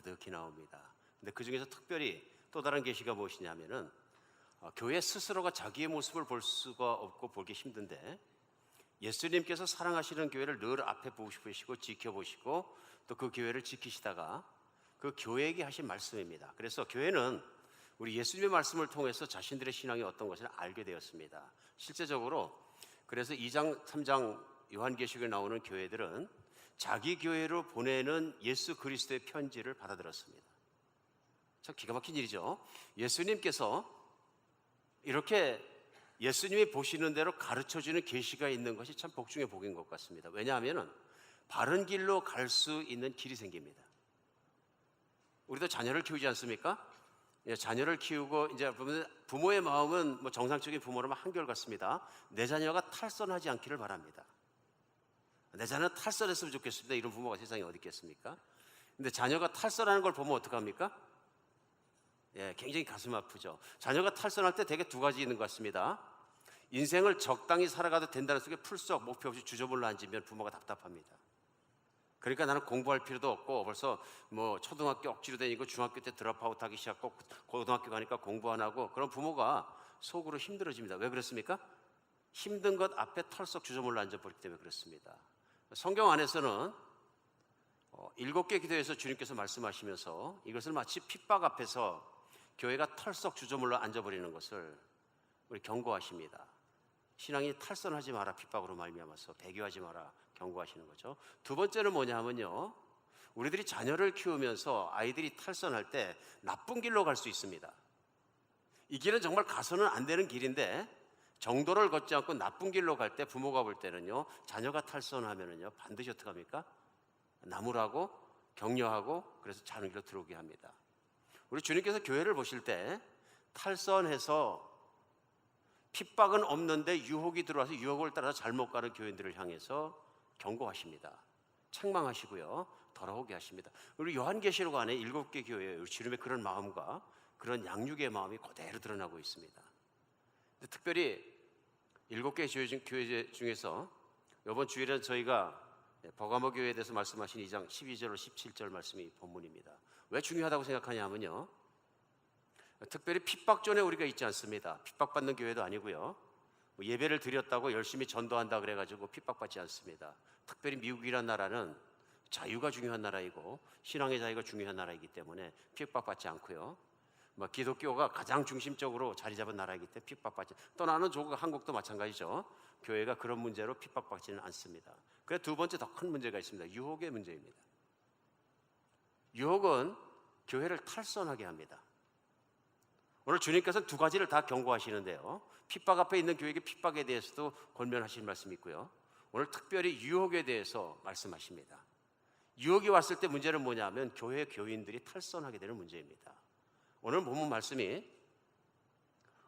가득히 나옵니다. 근데 그 중에서 특별히 또 다른 계시가 무엇이냐면은 교회 스스로가 자기의 모습을 볼 수가 없고 보기 힘든데 예수님께서 사랑하시는 교회를 늘 앞에 보시고 지켜보시고 또 그 교회를 지키시다가 그 교회에게 하신 말씀입니다. 그래서 교회는 우리 예수님의 말씀을 통해서 자신들의 신앙이 어떤 것을 알게 되었습니다. 실제적으로 그래서 2장 3장 요한계시록에 나오는 교회들은 자기 교회로 보내는 예수 그리스도의 편지를 받아들였습니다. 참 기가 막힌 일이죠. 예수님께서 이렇게 예수님이 보시는 대로 가르쳐주는 계시가 있는 것이 참 복중의 복인 것 같습니다. 왜냐하면 바른 길로 갈 수 있는 길이 생깁니다. 우리도 자녀를 키우지 않습니까? 자녀를 키우고 이제 부모의 마음은 뭐 정상적인 부모라면 한결같습니다. 내 자녀가 탈선하지 않기를 바랍니다. 내 자녀는 탈선했으면 좋겠습니다. 이런 부모가 세상에 어디 있겠습니까? 근데 자녀가 탈선하는 걸 보면 어떡합니까? 굉장히 가슴 아프죠. 자녀가 탈선할 때 대개 두 가지 있는 것 같습니다. 인생을 적당히 살아가도 된다는 속에 풀썩 목표 없이 주저몰라 앉으면 부모가 답답합니다. 그러니까 나는 공부할 필요도 없고 벌써 뭐 초등학교 억지로 다니고 중학교 때 드롭아웃 하기 시작하고 고등학교 가니까 공부 안 하고 그런 부모가 속으로 힘들어집니다. 왜 그렇습니까? 힘든 것 앞에 털썩 주저몰라 앉아버리기 때문에 그렇습니다. 성경 안에서는 7개 기도에서 주님께서 말씀하시면서 이것을 마치 핍박 앞에서 교회가 털썩 주저몰라 앉아버리는 것을 우리 경고하십니다. 신앙이 탈선하지 마라, 핍박으로 말미암아서 배교하지 마라 경고하시는 거죠. 두 번째는 뭐냐 하면요, 우리들이 자녀를 키우면서 아이들이 탈선할 때 나쁜 길로 갈 수 있습니다. 이 길은 정말 가서는 안 되는 길인데 정도를 걷지 않고 나쁜 길로 갈 때 부모가 볼 때는요, 자녀가 탈선하면은요 반드시 어떻게 합니까? 나무라고 격려하고 그래서 자는 길로 들어오게 합니다. 우리 주님께서 교회를 보실 때 탈선해서 핍박은 없는데 유혹이 들어와서 유혹을 따라서 잘못 가는 교인들을 향해서 경고하십니다. 책망하시고요, 돌아오게 하십니다. 우리 요한계시록 안에 7개 교회에 우리 주님의 그런 마음과 그런 양육의 마음이 그대로 드러나고 있습니다. 특별히 7개 교회 중에서 이번 주일은 저희가 버가모 교회에 대해서 말씀하신 2장 12절로 17절 말씀이 본문입니다. 왜 중요하다고 생각하냐면요, 특별히 핍박존에 우리가 있지 않습니다. 핍박받는 교회도 아니고요, 예배를 드렸다고 열심히 전도한다 그래가지고 핍박받지 않습니다. 특별히 미국이란 나라는 자유가 중요한 나라이고 신앙의 자유가 중요한 나라이기 때문에 핍박받지 않고요, 기독교가 가장 중심적으로 자리 잡은 나라이기 때문에 핍박받지, 떠나는 조국 한국도 마찬가지죠. 교회가 그런 문제로 핍박받지는 않습니다. 그래서 두 번째 더 큰 문제가 있습니다. 유혹의 문제입니다. 유혹은 교회를 탈선하게 합니다. 오늘 주님께서는 두 가지를 다 경고하시는데요, 핍박 앞에 있는 교회에게 핍박에 대해서도 권면하시는 말씀이 있고요, 오늘 특별히 유혹에 대해서 말씀하십니다. 유혹이 왔을 때 문제는 뭐냐면 교회 교인들이 탈선하게 되는 문제입니다. 오늘 본문 말씀이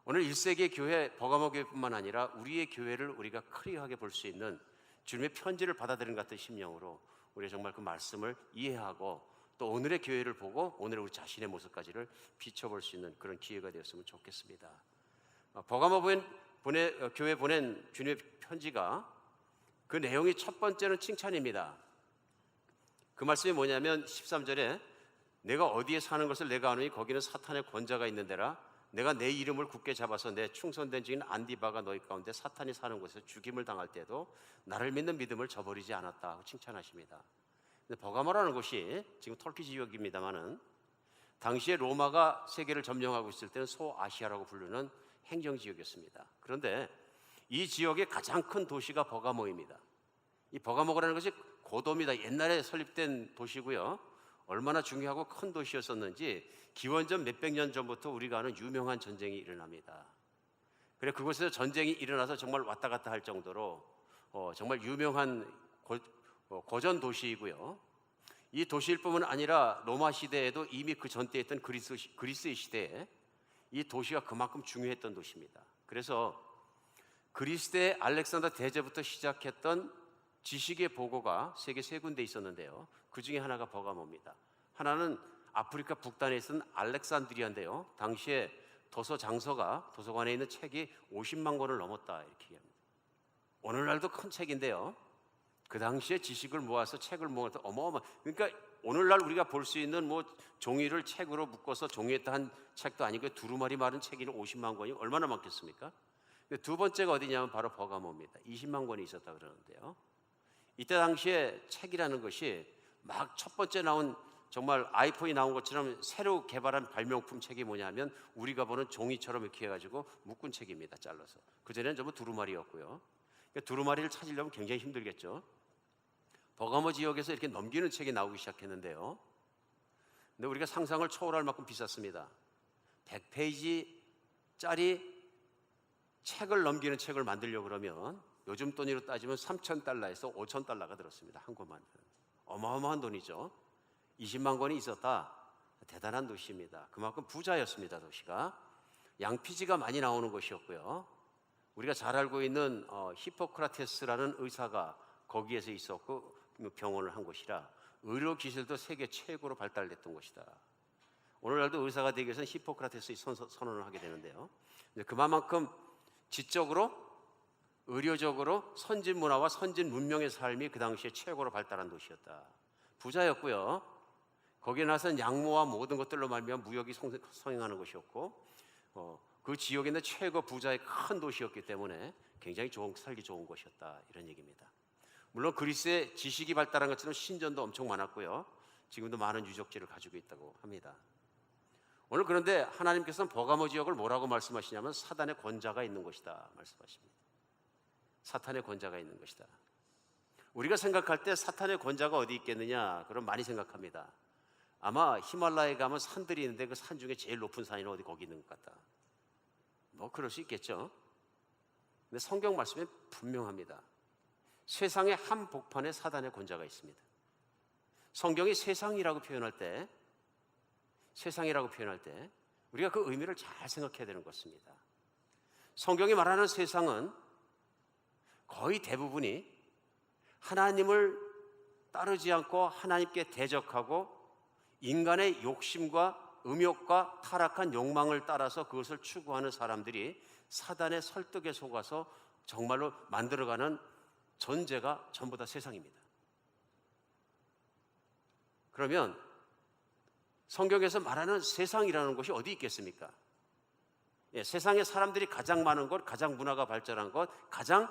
오늘 1세기 교회 버가모 교회뿐만 아니라 우리의 교회를 우리가 클리어하게 볼 수 있는 주님의 편지를 받아들이는 것 같은 심령으로 우리가 정말 그 말씀을 이해하고 또 오늘의 교회를 보고 오늘의 우리 자신의 모습까지를 비춰볼 수 있는 그런 기회가 되었으면 좋겠습니다. 버가모 교회 보낸 주님의 편지가 그 내용이 첫 번째는 칭찬입니다. 그 말씀이 뭐냐면 13절에 내가 어디에 사는 것을 내가 아노니 거기는 사탄의 권자가 있는 데라 내가 내 이름을 굳게 잡아서 내 충성된 증인 안디바가 너희 가운데 사탄이 사는 곳에서 죽임을 당할 때도 나를 믿는 믿음을 저버리지 않았다 하고 칭찬하십니다. 근데 버가모라는 곳이 지금 터키 지역입니다만은 당시에 로마가 세계를 점령하고 있을 때는 소아시아라고 부르는 행정지역이었습니다. 그런데 이 지역의 가장 큰 도시가 버가모입니다. 이 버가모라는 것이 고도입니다. 옛날에 설립된 도시고요, 얼마나 중요하고 큰 도시였었는지 기원전 몇백 년 전부터 우리가 아는 유명한 전쟁이 일어납니다. 그래 그곳에서 전쟁이 일어나서 정말 왔다 갔다 할 정도로 정말 유명한 고전 도시이고요, 이 도시일 뿐만 아니라 로마 시대에도 이미 그 전때 있던 그리스의 시대에 이 도시가 그만큼 중요했던 도시입니다. 그래서 그리스의 알렉산더 대제부터 시작했던 지식의 보고가 세계 3군데 있었는데요, 그 중에 하나가 버가모입니다. 하나는 아프리카 북단에 있는 알렉산드리아인데요, 당시에 도서 장서가 도서관에 있는 책이 50만 권을 넘었다 이렇게 얘기합니다. 오늘날도 큰 책인데요, 그 당시에 지식을 모아서 책을 모아서 어마어마, 그러니까 오늘날 우리가 볼 수 있는 뭐 종이를 책으로 묶어서 종이에 한 책도 아니고 두루마리 마른 책이 50만 권이 얼마나 많겠습니까? 두 번째가 어디냐면 바로 버가모입니다. 20만 권이 있었다 그러는데요. 이때 당시에 책이라는 것이 막 첫 번째 나온 정말 아이폰이 나온 것처럼 새로 개발한 발명품 책이 뭐냐면 우리가 보는 종이처럼 이렇게 해가지고 묶은 책입니다. 잘라서. 그전에는 전부 두루마리였고요. 그러니까 두루마리를 찾으려면 굉장히 힘들겠죠. 버가모 지역에서 이렇게 넘기는 책이 나오기 시작했는데요. 근데 우리가 상상을 초월할 만큼 비쌌습니다. 100페이지짜리 책을 넘기는 책을 만들려고 그러면 요즘 돈으로 따지면 3,000달러에서 5,000달러가 들었습니다. 한 권만. 어마어마한 돈이죠. 20만 권이 있었다. 대단한 도시입니다. 그만큼 부자였습니다. 도시가. 양피지가 많이 나오는 곳이었고요. 우리가 잘 알고 있는 히포크라테스라는 의사가 거기에서 있었고 병원을 한 곳이라 의료 기술도 세계 최고로 발달됐던 곳이다. 오늘날도 의사가 되기 위해서는 히포크라테스의 선언을 하게 되는데요. 그만큼 지적으로 의료적으로 선진 문화와 선진 문명의 삶이 그 당시에 최고로 발달한 도시였다. 부자였고요. 거기에 나선 양모와 모든 것들로 말미암아 무역이 성행하는 곳이었고 그 지역에 있는 최고 부자의 큰 도시였기 때문에 굉장히 살기 좋은 곳이었다. 이런 얘기입니다. 물론 그리스의 지식이 발달한 것처럼 신전도 엄청 많았고요. 지금도 많은 유적지를 가지고 있다고 합니다. 오늘 그런데 하나님께서는 버가모 지역을 뭐라고 말씀하시냐면 사단의 권자가 있는 곳이다 말씀하십니다. 사탄의 권자가 있는 것이다. 우리가 생각할 때 사탄의 권자가 어디 있겠느냐? 그럼 많이 생각합니다. 아마 히말라야에 가면 산들이 있는데 그 산 중에 제일 높은 산이 어디 거기 있는 것 같다. 뭐 그럴 수 있겠죠. 근데 성경 말씀에 분명합니다. 세상의 한복판에 사단의 권자가 있습니다. 성경이 세상이라고 표현할 때 우리가 그 의미를 잘 생각해야 되는 것입니다. 성경이 말하는 세상은 거의 대부분이 하나님을 따르지 않고 하나님께 대적하고 인간의 욕심과 음욕과 타락한 욕망을 따라서 그것을 추구하는 사람들이 사단의 설득에 속아서 정말로 만들어가는 전제가 전부 다 세상입니다. 그러면 성경에서 말하는 세상이라는 것이 어디 있겠습니까? 세상에 사람들이 가장 많은 것, 가장 문화가 발전한 것, 가장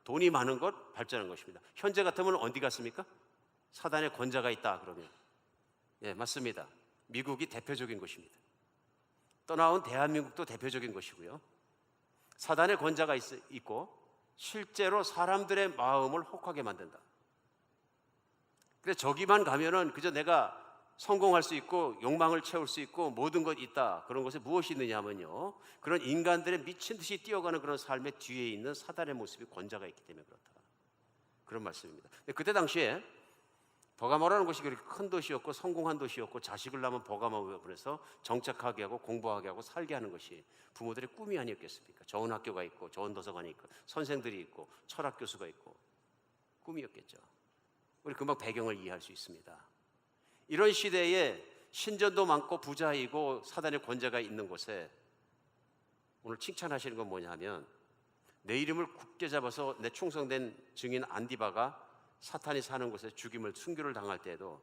돈이 많은 것, 발전한 것입니다. 현재 같으면 어디 갔습니까? 사단의 권자가 있다 그러면 맞습니다. 미국이 대표적인 것입니다. 떠나온 대한민국도 대표적인 것이고요. 사단의 권자가 있고 실제로 사람들의 마음을 혹하게 만든다. 그래서 저기만 가면은 그저 내가 성공할 수 있고 욕망을 채울 수 있고 모든 것 있다. 그런 것에 무엇이 있느냐면요, 그런 인간들의 미친 듯이 뛰어가는 그런 삶의 뒤에 있는 사단의 모습이 권자가 있기 때문에 그렇다. 그런 말씀입니다. 그때 당시에 버가모라는 곳이 그렇게 큰 도시였고 성공한 도시였고 자식을 낳으면 버가모에서 정착하게 하고 공부하게 하고 살게 하는 것이 부모들의 꿈이 아니었겠습니까? 좋은 학교가 있고 좋은 도서관이 있고 선생들이 있고 철학 교수가 있고 꿈이었겠죠. 우리 금방 배경을 이해할 수 있습니다. 이런 시대에 신전도 많고 부자이고 사단의 권자가 있는 곳에 오늘 칭찬하시는 건 뭐냐면 내 이름을 굳게 잡아서 내 충성된 증인 안디바가 사탄이 사는 곳에 죽임을 순교를 당할 때에도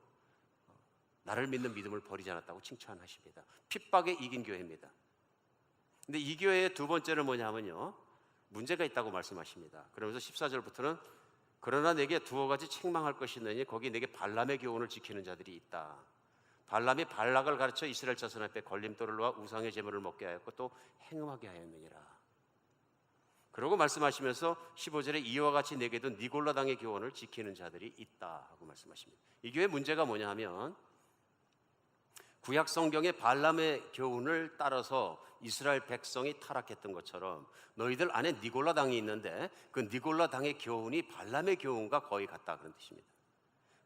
나를 믿는 믿음을 버리지 않았다고 칭찬하십니다. 핍박에 이긴 교회입니다. 근데 이 교회의 두 번째는 뭐냐면요, 문제가 있다고 말씀하십니다. 그러면서 14절부터는 그러나 내게 두어 가지 책망할 것이 있느니 거기 내게 발람의 교훈을 지키는 자들이 있다. 발람이 발락을 가르쳐 이스라엘 자손 앞에 걸림돌을 놓아 우상의 제물을 먹게 하였고 또 행음하게 하였느니라. 그러고 말씀하시면서 15절에 이와 같이 내게도 니골라 당의 교훈을 지키는 자들이 있다 하고 말씀하십니다. 이 교회의 문제가 뭐냐 하면 구약 성경의 발람의 교훈을 따라서 이스라엘 백성이 타락했던 것처럼 너희들 안에 니골라 당이 있는데 그 니골라 당의 교훈이 발람의 교훈과 거의 같다 그런 뜻입니다.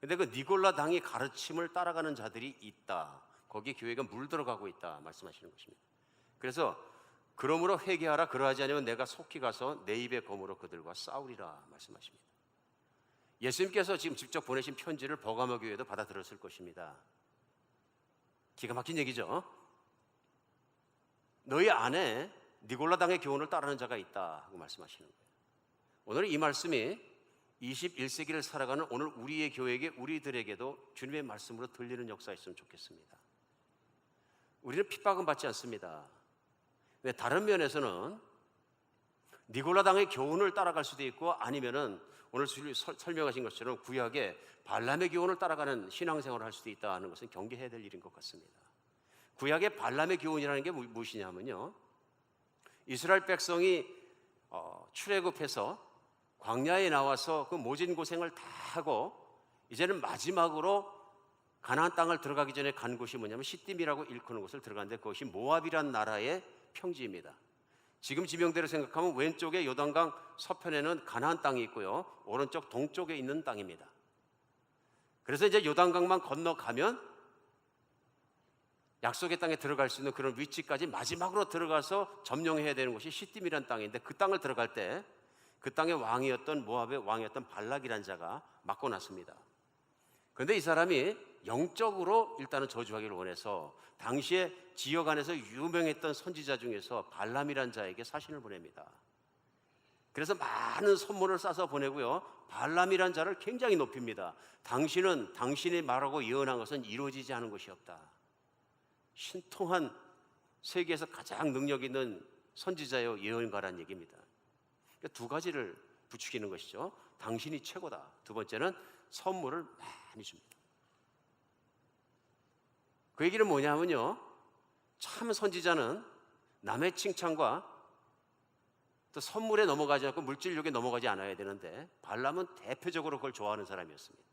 그런데 그 니골라 당의 가르침을 따라가는 자들이 있다. 거기에 교회가 물들어가고 있다 말씀하시는 것입니다. 그래서 그러므로 회개하라. 그러하지 않으면 내가 속히 가서 내 입의 검으로 그들과 싸우리라 말씀하십니다. 예수님께서 지금 직접 보내신 편지를 버가모 교회도 받아들였을 것입니다. 기가 막힌 얘기죠. 너희 안에 니골라 당의 교훈을 따르는 자가 있다 하고 말씀하시는 거예요. 오늘 이 말씀이 21세기를 살아가는 오늘 우리의 교회에게, 우리들에게도 주님의 말씀으로 들리는 역사가 있으면 좋겠습니다. 우리는 핍박은 받지 않습니다. 근데 다른 면에서는 니골라당의 교훈을 따라갈 수도 있고, 아니면은 오늘 설명하신 것처럼 구약의 발람의 교훈을 따라가는 신앙생활을 할 수도 있다는 것은 경계해야 될 일인 것 같습니다. 구약의 발람의 교훈이라는 게 무엇이냐면요, 이스라엘 백성이 출애굽해서 광야에 나와서 그 모진 고생을 다 하고 이제는 마지막으로 가나안 땅을 들어가기 전에 간 곳이 뭐냐면 시딤이라고 일컫는 곳을 들어갔는데, 그것이 모압이란 나라의 평지입니다. 지금 지명대로 생각하면 왼쪽에 요단강 서편에는 가나안 땅이 있고요, 오른쪽 동쪽에 있는 땅입니다. 그래서 이제 요단강만 건너가면 약속의 땅에 들어갈 수 있는 그런 위치까지 마지막으로 들어가서 점령해야 되는 곳이 시딤이란 땅인데, 그 땅을 들어갈 때 그 땅의 왕이었던 모압의 왕이었던 발락이란 자가 맞고 났습니다. 그런데 이 사람이 영적으로 일단은 저주하기를 원해서 당시에 지역 안에서 유명했던 선지자 중에서 발람이란 자에게 사신을 보냅니다. 그래서 많은 선물을 싸서 보내고요, 발람이란 자를 굉장히 높입니다. 당신은 당신이 말하고 예언한 것은 이루어지지 않은 것이 없다. 신통한 세계에서 가장 능력 있는 선지자요 예언가란 얘기입니다. 그러니까 두 가지를 부추기는 것이죠. 당신이 최고다. 두 번째는 선물을 많이 줍니다. 그 얘기는 뭐냐면요, 참 선지자는 남의 칭찬과 또 선물에 넘어가지 않고 물질욕에 넘어가지 않아야 되는데, 발람은 대표적으로 그걸 좋아하는 사람이었습니다.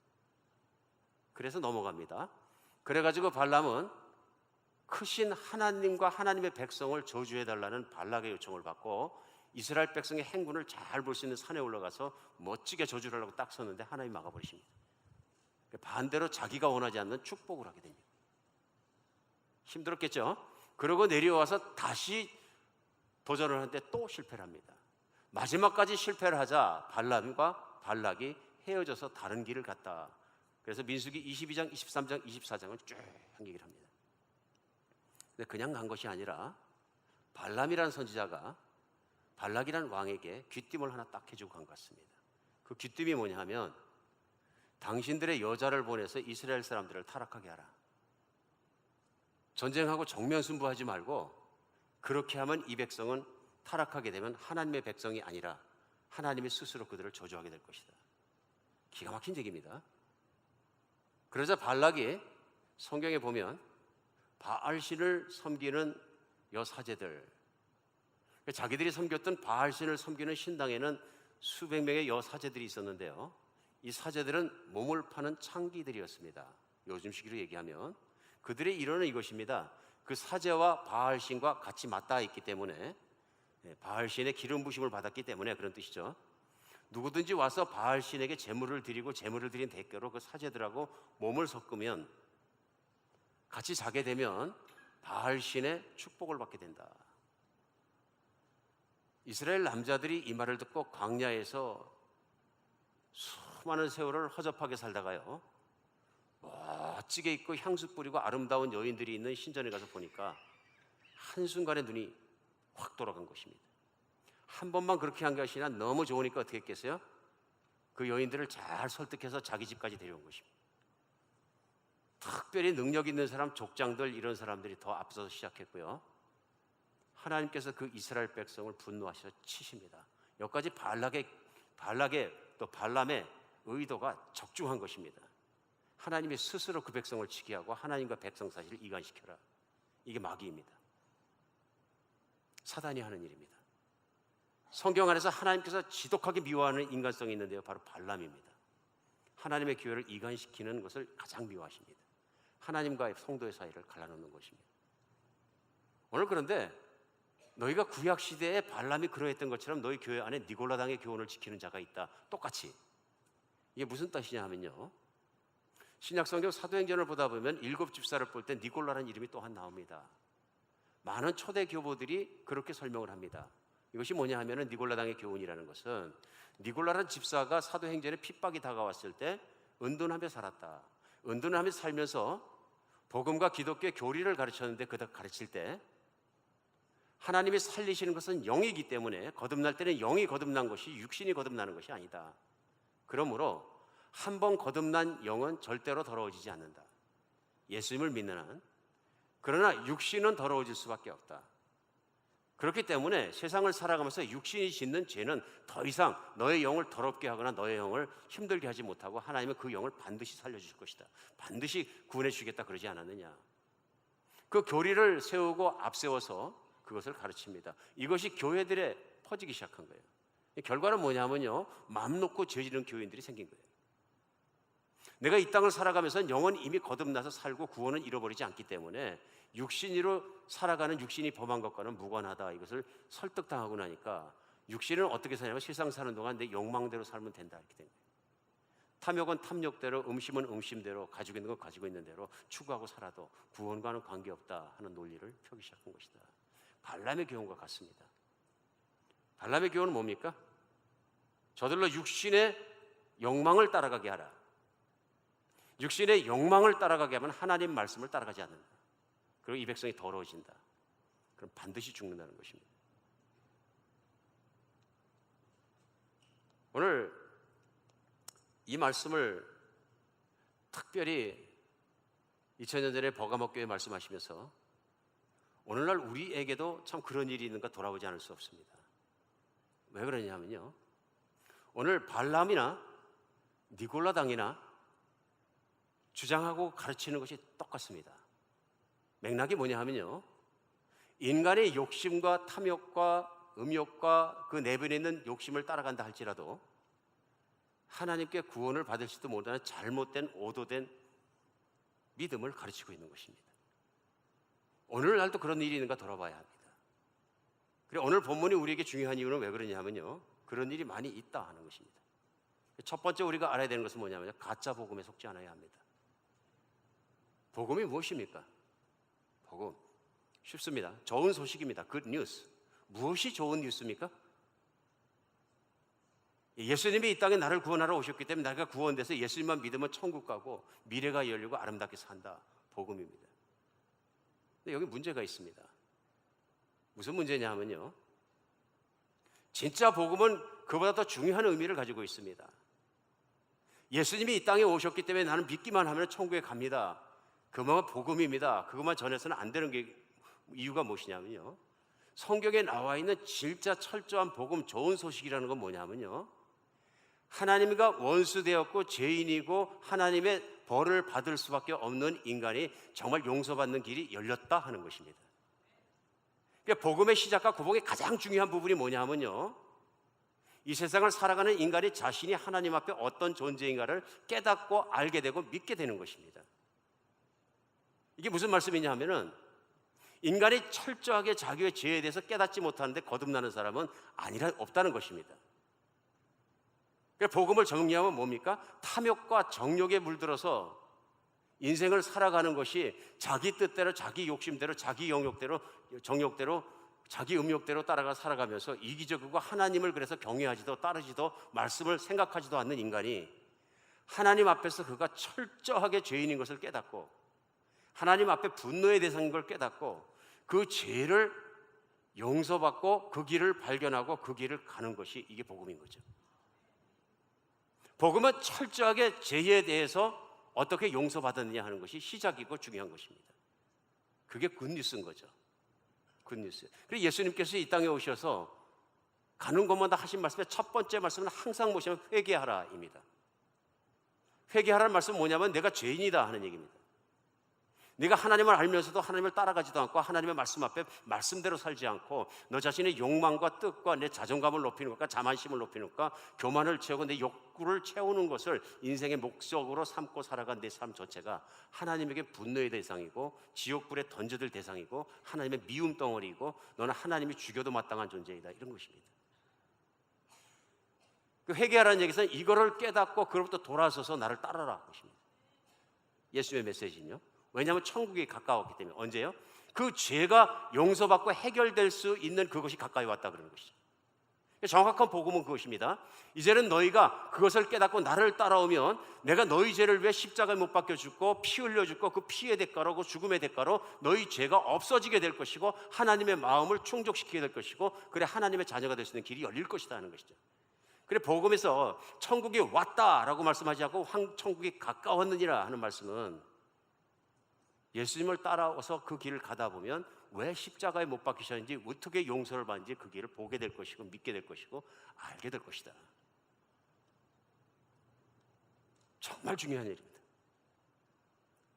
그래서 넘어갑니다. 그래가지고 발람은 크신 하나님과 하나님의 백성을 저주해달라는 발락의 요청을 받고 이스라엘 백성의 행군을 잘 볼 수 있는 산에 올라가서 멋지게 저주를 하려고 딱 섰는데 하나님이 막아버리십니다. 반대로 자기가 원하지 않는 축복을 하게 됩니다. 힘들었겠죠? 그러고 내려와서 다시 도전을 하는데 또 실패를 합니다. 마지막까지 실패를 하자 발람과 발락이 헤어져서 다른 길을 갔다. 그래서 민수기 22장, 23장, 24장을 쭉 얘기를 합니다. 근데 그냥 간 것이 아니라 발람이라는 선지자가 발락이라는 왕에게 귀띔을 하나 딱 해주고 간 것 같습니다. 그 귀띔이 뭐냐 하면, 당신들의 여자를 보내서 이스라엘 사람들을 타락하게 하라. 전쟁하고 정면 승부하지 말고, 그렇게 하면 이 백성은 타락하게 되면 하나님의 백성이 아니라 하나님이 스스로 그들을 저주하게 될 것이다. 기가 막힌 얘기입니다. 그러자 발락이 성경에 보면 바알신을 섬기는 여사제들, 자기들이 섬겼던 바알신을 섬기는 신당에는 수백 명의 여사제들이 있었는데요, 이 사제들은 몸을 파는 창기들이었습니다. 요즘 시기로 얘기하면 그들의 일원은 이것입니다. 그 사제와 바알신과 같이 맞닿아 있기 때문에, 바알신의 기름 부심을 받았기 때문에 그런 뜻이죠. 누구든지 와서 바알신에게 제물을 드리고 제물을 드린 대가로 그 사제들하고 몸을 섞으면, 같이 자게 되면 바알신의 축복을 받게 된다. 이스라엘 남자들이 이 말을 듣고 광야에서 수많은 세월을 허접하게 살다가요, 멋지게 입고 향수 뿌리고 아름다운 여인들이 있는 신전에 가서 보니까 한순간에 눈이 확 돌아간 것입니다. 한 번만 그렇게 한 것이 아니라 너무 좋으니까 어떻게 했겠어요? 그 여인들을 잘 설득해서 자기 집까지 데려온 것입니다. 특별히 능력 있는 사람, 족장들, 이런 사람들이 더 앞서서 시작했고요, 하나님께서 그 이스라엘 백성을 분노하셔 치십니다. 여기까지 발락의 또 발람의 의도가 적중한 것입니다. 하나님이 스스로 그 백성을 치게 하고 하나님과 백성 사이를 이간시켜라. 이게 마귀입니다. 사단이 하는 일입니다. 성경 안에서 하나님께서 지독하게 미워하는 인간성이 있는데요, 바로 발람입니다. 하나님의 교회를 이간시키는 것을 가장 미워하십니다. 하나님과 성도의 사이를 갈라놓는 것입니다. 오늘 그런데 너희가 구약시대에 발람이 그러했던 것처럼 너희 교회 안에 니골라당의 교훈을 지키는 자가 있다. 똑같이. 이게 무슨 뜻이냐 하면요, 신약성경 사도행전을 보다 보면 7 집사를 볼 때 니골라라는 이름이 또한 나옵니다. 많은 초대 교보들이 그렇게 설명을 합니다. 이것이 뭐냐 하면은 니골라당의 교훈이라는 것은, 니골라라는 집사가 사도행전에 핍박이 다가왔을 때 은둔하며 살았다. 은둔하며 살면서 복음과 기독교의 교리를 가르쳤는데, 그다 가르칠 때 하나님이 살리시는 것은 영이기 때문에 거듭날 때는 영이 거듭난 것이 육신이 거듭나는 것이 아니다. 그러므로 한 번 거듭난 영은 절대로 더러워지지 않는다. 예수님을 믿는 한. 그러나 육신은 더러워질 수밖에 없다. 그렇기 때문에 세상을 살아가면서 육신이 짓는 죄는 더 이상 너의 영을 더럽게 하거나 너의 영을 힘들게 하지 못하고 하나님은 그 영을 반드시 살려주실 것이다. 반드시 구원해 주겠다 그러지 않았느냐. 그 교리를 세우고 앞세워서 그것을 가르칩니다. 이것이 교회들에 퍼지기 시작한 거예요. 결과는 뭐냐면요, 맘 놓고 죄 지는 교인들이 생긴 거예요. 내가 이 땅을 살아가면서 영은 이미 거듭나서 살고 구원은 잃어버리지 않기 때문에 육신으로 살아가는 육신이 범한 것과는 무관하다. 이것을 설득당하고 나니까 육신은 어떻게 사냐면 세상 사는 동안 내 욕망대로 살면 된다 이렇게 된 거예요. 탐욕은 탐욕대로, 음심은 음심대로, 가지고 있는 건 가지고 있는 대로 추구하고 살아도 구원과는 관계없다 하는 논리를 펴기 시작한 것이다. 발람의 교훈과 같습니다. 발람의 교훈은 뭡니까? 저들로 육신의 욕망을 따라가게 하라. 육신의 욕망을 따라가게 하면 하나님 말씀을 따라가지 않는다. 그리고 이 백성이 더러워진다. 그럼 반드시 죽는다는 것입니다. 오늘 이 말씀을 특별히 2000년 전에 버가모 교회 말씀하시면서 오늘날 우리에게도 참 그런 일이 있는가 돌아보지 않을 수 없습니다. 왜 그러냐면요, 오늘 발람이나 니골라당이나 주장하고 가르치는 것이 똑같습니다. 맥락이 뭐냐 하면요, 인간의 욕심과 탐욕과 음욕과 그 내면에 있는 욕심을 따라간다 할지라도 하나님께 구원을 받을지도 못하는 잘못된 오도된 믿음을 가르치고 있는 것입니다. 오늘날도 그런 일이 있는가 돌아봐야 합니다. 그리고 오늘 본문이 우리에게 중요한 이유는 왜 그러냐면요, 그런 일이 많이 있다 하는 것입니다. 첫 번째 우리가 알아야 되는 것은 뭐냐면요, 가짜 복음에 속지 않아야 합니다. 복음이 무엇입니까? 복음 쉽습니다. 좋은 소식입니다. Good news. 무엇이 좋은 뉴스입니까? 예수님이 이 땅에 나를 구원하러 오셨기 때문에 내가 구원돼서 예수님만 믿으면 천국 가고 미래가 열리고 아름답게 산다. 복음입니다. 근데 여기 문제가 있습니다. 무슨 문제냐 하면요, 진짜 복음은 그보다 더 중요한 의미를 가지고 있습니다. 예수님이 이 땅에 오셨기 때문에 나는 믿기만 하면 천국에 갑니다. 그것만 복음입니다. 그것만 전해서는 안 되는 게 이유가 무엇이냐면요, 성경에 나와 있는 진짜 철저한 복음, 좋은 소식이라는 건 뭐냐면요, 하나님과 원수되었고 죄인이고 하나님의 벌을 받을 수밖에 없는 인간이 정말 용서받는 길이 열렸다 하는 것입니다. 그러니까 복음의 시작과 구복의 가장 중요한 부분이 뭐냐면요, 이 세상을 살아가는 인간이 자신이 하나님 앞에 어떤 존재인가를 깨닫고 알게 되고 믿게 되는 것입니다. 이게 무슨 말씀이냐 하면은, 인간이 철저하게 자기의 죄에 대해서 깨닫지 못하는데 거듭나는 사람은 없다는 것입니다. 복음을 정리하면 뭡니까? 탐욕과 정욕에 물들어서 인생을 살아가는 것이 자기 뜻대로, 자기 욕심대로, 자기 영욕대로, 정욕대로, 자기 음욕대로 따라가 살아가면서 이기적이고 하나님을 그래서 경외하지도 따르지도 말씀을 생각하지도 않는 인간이 하나님 앞에서 그가 철저하게 죄인인 것을 깨닫고 하나님 앞에 분노의 대상인 걸 깨닫고 그 죄를 용서받고 그 길을 발견하고 그 길을 가는 것이 이게 복음인 거죠. 복음은 철저하게 죄에 대해서 어떻게 용서받았느냐 하는 것이 시작이고 중요한 것입니다. 그게 굿뉴스인 거죠. 굿뉴스. 그리고 예수님께서 이 땅에 오셔서 가는 곳마다 하신 말씀의 첫 번째 말씀은 항상 뭐냐면 회개하라입니다. 회개하라는 말씀은 뭐냐면 내가 죄인이다 하는 얘기입니다. 네가 하나님을 알면서도 하나님을 따라가지도 않고 하나님의 말씀 앞에 말씀대로 살지 않고 너 자신의 욕망과 뜻과 내 자존감을 높이는 것과 자만심을 높이는 것과 교만을 채우고 내 욕구를 채우는 것을 인생의 목적으로 삼고 살아간 내 삶 전체가 하나님에게 분노의 대상이고 지옥불에 던져질 대상이고 하나님의 미움 덩어리이고 너는 하나님이 죽여도 마땅한 존재이다, 이런 것입니다. 그 회개하라는 얘기는 이거를 깨닫고 그로부터 돌아서서 나를 따라라 것입니다. 예수님의 메시지는요. 왜냐하면 천국이 가까웠기 때문에. 언제요? 그 죄가 용서받고 해결될 수 있는 그것이 가까이 왔다 그러는 것이죠. 정확한 복음은 그것입니다. 이제는 너희가 그것을 깨닫고 나를 따라오면 내가 너희 죄를 위해 십자가에 못 박혀 죽고 피 흘려 죽고 그 피의 대가로 그 죽음의 대가로 너희 죄가 없어지게 될 것이고 하나님의 마음을 충족시키게 될 것이고 그래 하나님의 자녀가 될 수 있는 길이 열릴 것이다 하는 것이죠. 그래 복음에서 천국이 왔다라고 말씀하지 않고 천국이 가까웠느니라 하는 말씀은 예수님을 따라와서 그 길을 가다 보면 왜 십자가에 못 박히셨는지, 어떻게 용서를 받는지 그 길을 보게 될 것이고 믿게 될 것이고 알게 될 것이다. 정말 중요한 일입니다.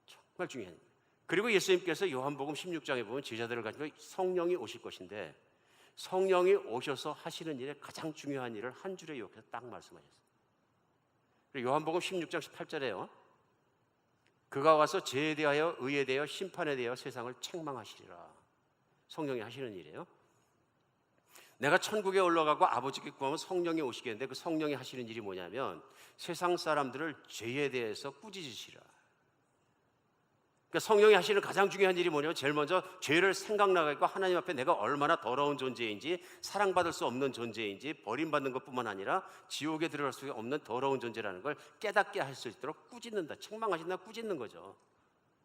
정말 중요한 일. 그리고 예수님께서 요한복음 16장에 보면 제자들을 가지고 성령이 오실 것인데, 성령이 오셔서 하시는 일에 가장 중요한 일을 한 줄에 요약해서 딱 말씀하셨어요. 요한복음 16장 18절에요. 그가 와서 죄에 대하여 의에 대하여 심판에 대하여 세상을 책망하시리라. 성령이 하시는 일이에요. 내가 천국에 올라가고 아버지께 구하면 성령이 오시겠는데, 그 성령이 하시는 일이 뭐냐면 세상 사람들을 죄에 대해서 꾸짖으시라. 그러니까 성령이 하시는 가장 중요한 일이 뭐냐면 제일 먼저 죄를 생각나고 하나님 앞에 내가 얼마나 더러운 존재인지, 사랑받을 수 없는 존재인지, 버림받는 것뿐만 아니라 지옥에 들어갈 수 없는 더러운 존재라는 걸 깨닫게 할 수 있도록 꾸짖는다. 책망하신다. 꾸짖는 거죠.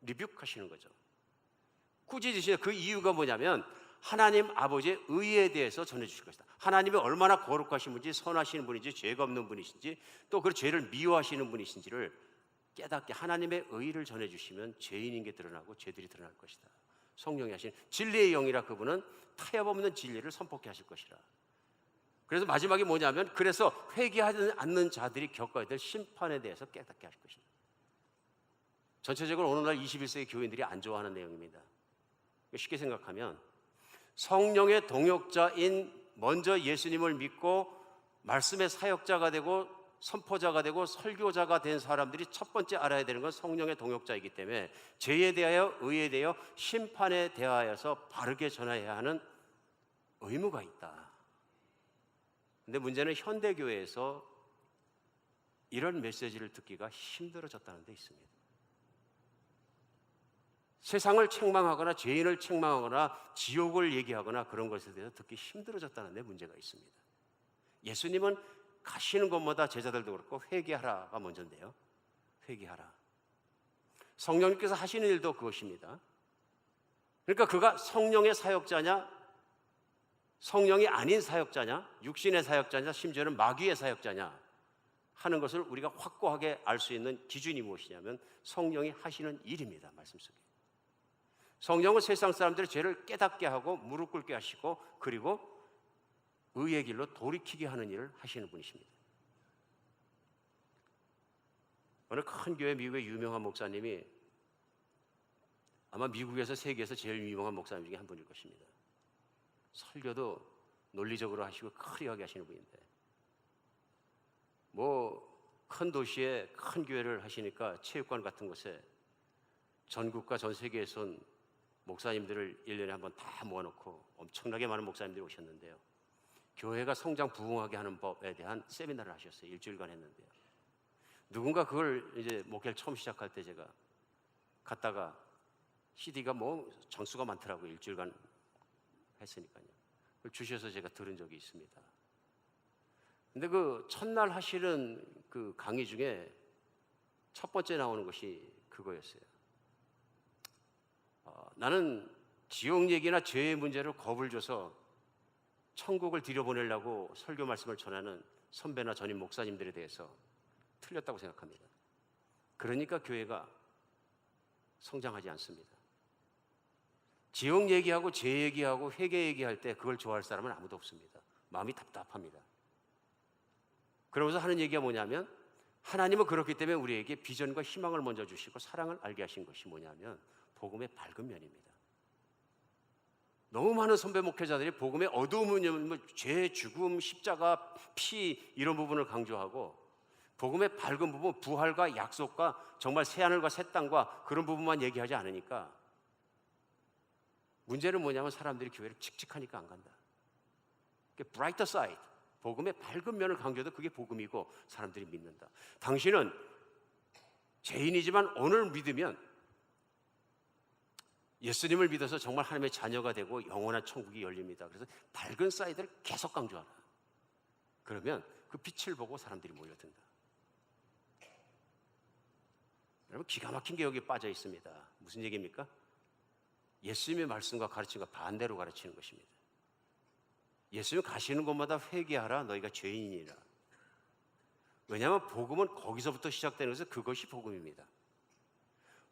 리뷰하시는 거죠. 꾸짖으시는 그 이유가 뭐냐면 하나님 아버지의 의에 대해서 전해주실 것이다. 하나님이 얼마나 거룩하신 분인지, 선하신 분인지, 죄가 없는 분이신지, 또 그 죄를 미워하시는 분이신지를 깨닫게 하나님의 의를 전해주시면 죄인인 게 드러나고 죄들이 드러날 것이다. 성령이 하신 진리의 영이라, 그분은 타협 없는 진리를 선포케 하실 것이라. 그래서 마지막에 뭐냐면, 그래서 회개하지 않는 자들이 겪어야 될 심판에 대해서 깨닫게 하실 것이다. 전체적으로 오늘날 21세기 교인들이 안 좋아하는 내용입니다. 쉽게 생각하면 성령의 동역자인, 먼저 예수님을 믿고 말씀의 사역자가 되고 선포자가 되고 설교자가 된 사람들이 첫 번째 알아야 되는 건 성령의 동역자이기 때문에 죄에 대하여 의에 대하여 심판에 대하여서 바르게 전해야 하는 의무가 있다. 근데 문제는 현대교회에서 이런 메시지를 듣기가 힘들어졌다는 데 있습니다. 세상을 책망하거나 죄인을 책망하거나 지옥을 얘기하거나 그런 것에 대해서 듣기 힘들어졌다는 데 문제가 있습니다. 예수님은 가시는 곳마다 제자들도 그렇고 회개하라가 먼저인데요. 회개하라. 성령님께서 하시는 일도 그것입니다. 그러니까 그가 성령의 사역자냐, 성령이 아닌 사역자냐, 육신의 사역자냐, 심지어는 마귀의 사역자냐 하는 것을 우리가 확고하게 알 수 있는 기준이 무엇이냐면 성령이 하시는 일입니다. 말씀 속에. 성령은 세상 사람들의 죄를 깨닫게 하고 무릎 꿇게 하시고, 그리고 의의 길로 돌이키게 하는 일을 하시는 분이십니다. 어느 큰 교회, 미국의 유명한 목사님이, 아마 미국에서 세계에서 제일 유명한 목사님 중에 한 분일 것입니다. 설교도 논리적으로 하시고 클리어하게 하시는 분인데, 큰 도시에 큰 교회를 하시니까 체육관 같은 곳에 전국과 전 세계에서 온 목사님들을 1년에 한 번 다 모아놓고 엄청나게 많은 목사님들이 오셨는데요. 교회가 성장 부흥하게 하는 법에 대한 세미나를 하셨어요. 일주일간 했는데요. 누군가 그걸 이제 목회를 처음 시작할 때 제가 갔다가 CD가 장수가 많더라고요. 일주일간 했으니까요. 그걸 주셔서 제가 들은 적이 있습니다. 근데 그 첫날 하시는 그 강의 중에 첫 번째 나오는 것이 그거였어요. 나는 지옥 얘기나 죄의 문제를 겁을 줘서 천국을 들여보내려고 설교 말씀을 전하는 선배나 전임 목사님들에 대해서 틀렸다고 생각합니다. 그러니까 교회가 성장하지 않습니다. 지옥 얘기하고 죄 얘기하고 회개 얘기할 때 그걸 좋아할 사람은 아무도 없습니다. 마음이 답답합니다. 그러면서 하는 얘기가 뭐냐면, 하나님은 그렇기 때문에 우리에게 비전과 희망을 먼저 주시고 사랑을 알게 하신 것이 뭐냐면 복음의 밝은 면입니다. 너무 많은 선배 목회자들이 복음의 어두움은 죄, 죽음, 십자가, 피 이런 부분을 강조하고, 복음의 밝은 부분, 부활과 약속과 정말 새하늘과 새 땅과 그런 부분만 얘기하지 않으니까, 문제는 뭐냐면 사람들이 교회를 칙칙하니까 안 간다. 브라이터 사이드, 복음의 밝은 면을 강조해도 그게 복음이고 사람들이 믿는다. 당신은 죄인이지만 오늘 믿으면 예수님을 믿어서 정말 하나님의 자녀가 되고 영원한 천국이 열립니다. 그래서 밝은 사이드를 계속 강조하라. 그러면 그 빛을 보고 사람들이 몰려든다. 여러분, 기가 막힌 게 여기 빠져 있습니다. 무슨 얘기입니까? 예수님의 말씀과 가르침과 반대로 가르치는 것입니다. 예수님 가시는 곳마다 회개하라, 너희가 죄인이라. 왜냐하면 복음은 거기서부터 시작되는 것은 그것이 복음입니다.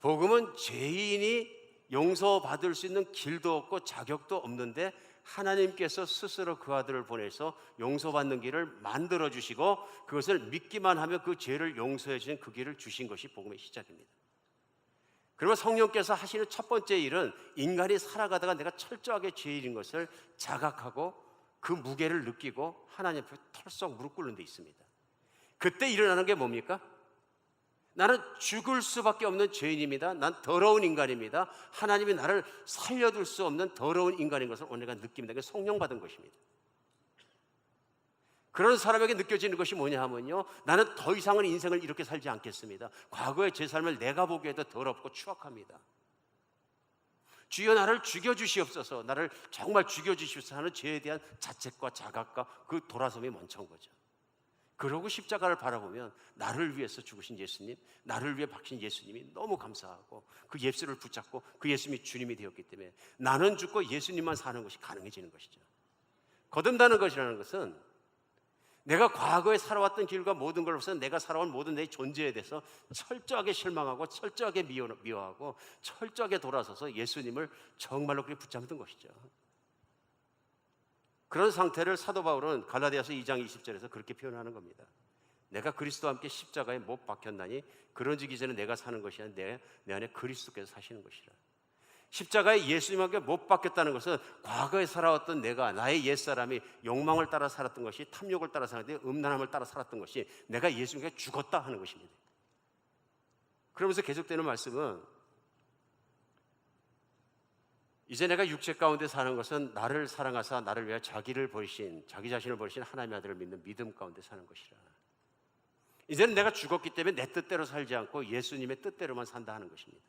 복음은 죄인이 용서받을 수 있는 길도 없고 자격도 없는데 하나님께서 스스로 그 아들을 보내서 용서받는 길을 만들어 주시고 그것을 믿기만 하면 그 죄를 용서해 주는 그 길을 주신 것이 복음의 시작입니다. 그러면 성령께서 하시는 첫 번째 일은 인간이 살아가다가 내가 철저하게 죄인인 것을 자각하고 그 무게를 느끼고 하나님 앞에 털썩 무릎 꿇는 데 있습니다. 그때 일어나는 게 뭡니까? 나는 죽을 수밖에 없는 죄인입니다. 난 더러운 인간입니다. 하나님이 나를 살려둘 수 없는 더러운 인간인 것을 오늘 내가 느낍니다. 그게 성령 받은 것입니다. 그런 사람에게 느껴지는 것이 뭐냐 하면요, 나는 더 이상은 인생을 이렇게 살지 않겠습니다. 과거의 제 삶을 내가 보기에도 더럽고 추악합니다. 주여 나를 죽여주시옵소서, 나를 정말 죽여주시옵소서 하는 죄에 대한 자책과 자각과 그 돌아섬이 먼저인 거죠. 그러고 십자가를 바라보면 나를 위해서 죽으신 예수님, 나를 위해 박신 예수님이 너무 감사하고 그 예수를 붙잡고 그 예수님이 주님이 되었기 때문에 나는 죽고 예수님만 사는 것이 가능해지는 것이죠. 거듭나는 것이라는 것은 내가 과거에 살아왔던 길과 모든 걸 보면서 내가 살아온 모든 내 존재에 대해서 철저하게 실망하고 철저하게 미워하고 철저하게 돌아서서 예수님을 정말로 그렇게 붙잡는 것이죠. 그런 상태를 사도 바울은 갈라디아서 2장 20절에서 그렇게 표현하는 겁니다. 내가 그리스도와 함께 십자가에 못 박혔나니 그런즉 이제는 내가 사는 것이 아니라 내 안에 그리스도께서 사시는 것이라. 십자가에 예수님께 못 박혔다는 것은 과거에 살아왔던 내가, 나의 옛사람이 욕망을 따라 살았던 것이, 탐욕을 따라 살았는데 음란함을 따라 살았던 것이 내가 예수님께 죽었다 하는 것입니다. 그러면서 계속되는 말씀은 이제 내가 육체 가운데 사는 것은 나를 사랑하사 나를 위하여 자기를 버리신, 자기 자신을 버리신 하나님의 아들을 믿는 믿음 가운데 사는 것이라. 이제는 내가 죽었기 때문에 내 뜻대로 살지 않고 예수님의 뜻대로만 산다 하는 것입니다.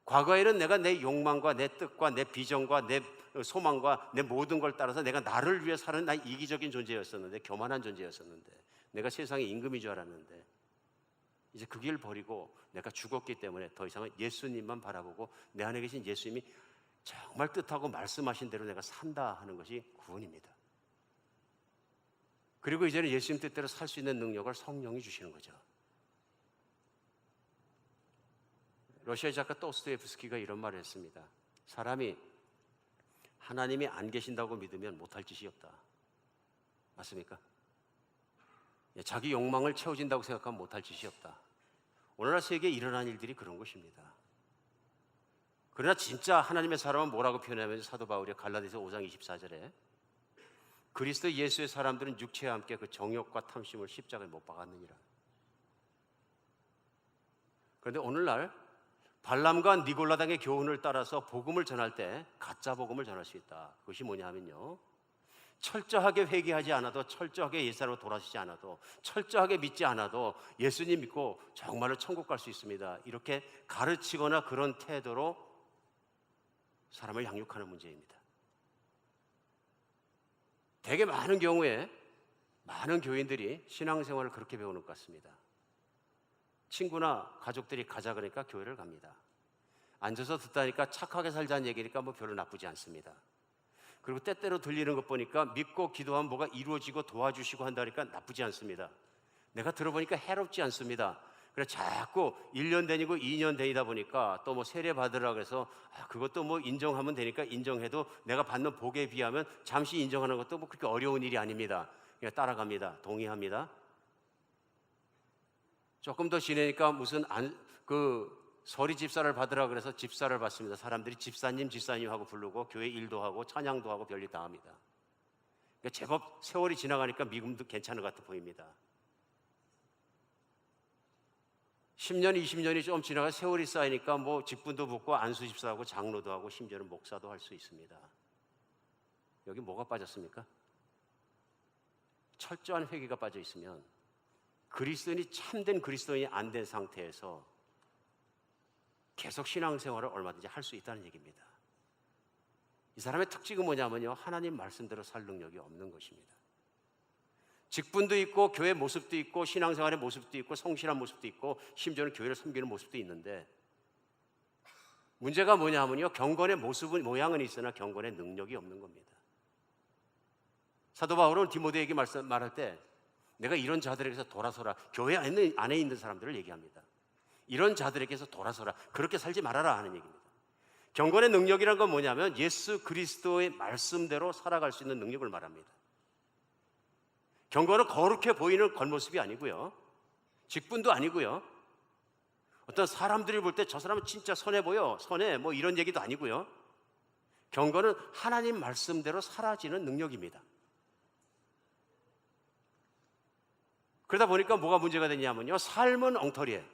과거에는 내가 내 욕망과 내 뜻과 내 비전과 내 소망과 내 모든 걸 따라서 내가 나를 위해 사는 나 이기적인 존재였었는데, 교만한 존재였었는데, 내가 세상의 임금인 줄 알았는데, 이제 그 길 버리고 내가 죽었기 때문에 더 이상은 예수님만 바라보고 내 안에 계신 예수님이 정말 뜻하고 말씀하신 대로 내가 산다 하는 것이 구원입니다. 그리고 이제는 예수님 뜻대로 살 수 있는 능력을 성령이 주시는 거죠. 러시아 작가 도스토옙스키가 이런 말을 했습니다. 사람이 하나님이 안 계신다고 믿으면 못할 짓이 없다. 맞습니까? 자기 욕망을 채워진다고 생각하면 못할 짓이 없다. 오늘날 세계에 일어난 일들이 그런 것입니다. 그러나 진짜 하나님의 사람은 뭐라고 표현하면 사도 바울이 갈라디아서 5장 24절에 그리스도 예수의 사람들은 육체와 함께 그 정욕과 탐심을 십자가에 못 박았느니라. 그런데 오늘날 발람과 니골라당의 교훈을 따라서 복음을 전할 때 가짜 복음을 전할 수 있다. 그것이 뭐냐 하면요, 철저하게 회개하지 않아도, 철저하게 옛사람으로 돌아서지 않아도, 철저하게 믿지 않아도 예수님 믿고 정말로 천국 갈 수 있습니다. 이렇게 가르치거나 그런 태도로 사람을 양육하는 문제입니다. 되게 많은 경우에 많은 교인들이 신앙생활을 그렇게 배우는 것 같습니다. 친구나 가족들이 가자 그러니까 교회를 갑니다. 앉아서 듣다니까 착하게 살자는 얘기니까 뭐 별로 나쁘지 않습니다. 그리고 때때로 들리는 것 보니까 믿고 기도하면 뭐가 이루어지고 도와주시고 한다니까 나쁘지 않습니다. 내가 들어보니까 해롭지 않습니다. 그래서 자꾸 1년 다니고 2년 다니다 보니까 또 뭐 세례 받으라고 해서 그것도 뭐 인정하면 되니까 인정해도 내가 받는 복에 비하면 잠시 인정하는 것도 뭐 그렇게 어려운 일이 아닙니다. 그냥 따라갑니다. 동의합니다. 조금 더 지내니까 무슨 서리 집사를 받으라 그래서 집사를 받습니다. 사람들이 집사님 하고 부르고 교회 일도 하고 찬양도 하고 별일 다 합니다. 그러니까 제법 세월이 지나가니까 미금도 괜찮은 것 같아 보입니다. 10년, 20년이 좀 지나가 세월이 쌓이니까 뭐 직분도 붙고 안수 집사하고 장로도 하고 심지어는 목사도 할 수 있습니다. 여기 뭐가 빠졌습니까? 철저한 회개가 빠져 있으면 그리스도인이 참된 그리스도인이 안 된 상태에서 계속 신앙생활을 얼마든지 할 수 있다는 얘기입니다. 이 사람의 특징은 뭐냐면요, 하나님 말씀대로 살 능력이 없는 것입니다. 직분도 있고 교회 모습도 있고 신앙생활의 모습도 있고 성실한 모습도 있고 심지어는 교회를 섬기는 모습도 있는데 문제가 뭐냐면요, 경건의 모습은 모양은 있으나 경건의 능력이 없는 겁니다. 사도 바울은 디모데에게 말할 때 내가 이런 자들에게서 돌아서라. 교회 안에 있는 사람들을 얘기합니다. 이런 자들에게서 돌아서라. 그렇게 살지 말아라 하는 얘기입니다. 경건의 능력이란 건 뭐냐면 예수 그리스도의 말씀대로 살아갈 수 있는 능력을 말합니다. 경건은 거룩해 보이는 겉모습이 아니고요, 직분도 아니고요, 어떤 사람들이 볼 때 저 사람은 진짜 선해 보여, 선해, 뭐 이런 얘기도 아니고요. 경건은 하나님 말씀대로 사라지는 능력입니다. 그러다 보니까 뭐가 문제가 되냐면요, 삶은 엉터리예요.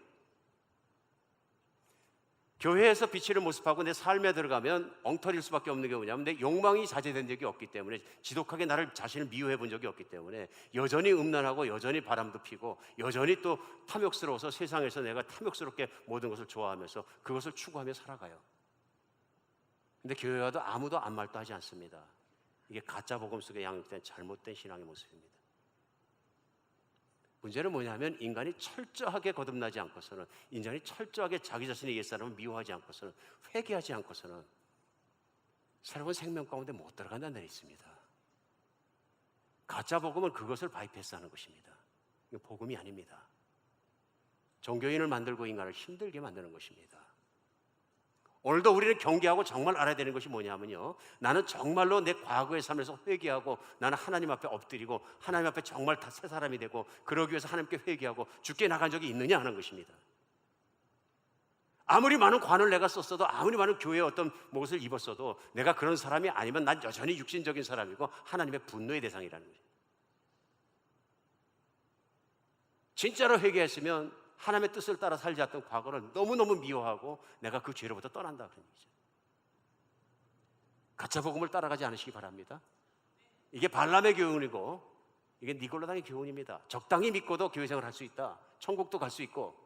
교회에서 비치는 모습하고 내 삶에 들어가면 엉터리일 수밖에 없는 게 뭐냐면 내 욕망이 자제된 적이 없기 때문에, 지독하게 나를 자신을 미워해 본 적이 없기 때문에 여전히 음란하고 여전히 바람도 피고 여전히 또 탐욕스러워서 세상에서 내가 탐욕스럽게 모든 것을 좋아하면서 그것을 추구하며 살아가요. 근데 교회 와도 아무도 아무 말도 하지 않습니다. 이게 가짜 복음 속에 양육된 잘못된 신앙의 모습입니다. 문제는 뭐냐면 인간이 철저하게 거듭나지 않고서는, 인간이 철저하게 자기 자신의 옛사람을 미워하지 않고서는, 회개하지 않고서는 새로운 생명 가운데 못 들어간다는 데 있습니다. 가짜 복음은 그것을 바이패스하는 것입니다. 이거 복음이 아닙니다. 종교인을 만들고 인간을 힘들게 만드는 것입니다. 오늘도 우리는 경계하고 정말 알아야 되는 것이 뭐냐면요, 나는 정말로 내 과거의 삶에서 회개하고 나는 하나님 앞에 엎드리고 하나님 앞에 정말 다 새 사람이 되고 그러기 위해서 하나님께 회개하고 죽게 나간 적이 있느냐 하는 것입니다. 아무리 많은 관을 내가 썼어도, 아무리 많은 교회의 어떤 옷을 입었어도 내가 그런 사람이 아니면 난 여전히 육신적인 사람이고 하나님의 분노의 대상이라는 거죠. 진짜로 회개했으면 하나님의 뜻을 따라 살지 않던 과거를 너무너무 미워하고 내가 그 죄로부터 떠난다 그런 얘기죠. 가짜 복음을 따라가지 않으시기 바랍니다. 이게 발람의 교훈이고 이게 니골라당의 교훈입니다. 적당히 믿고도 교회 생활을 할 수 있다. 천국도 갈 수 있고.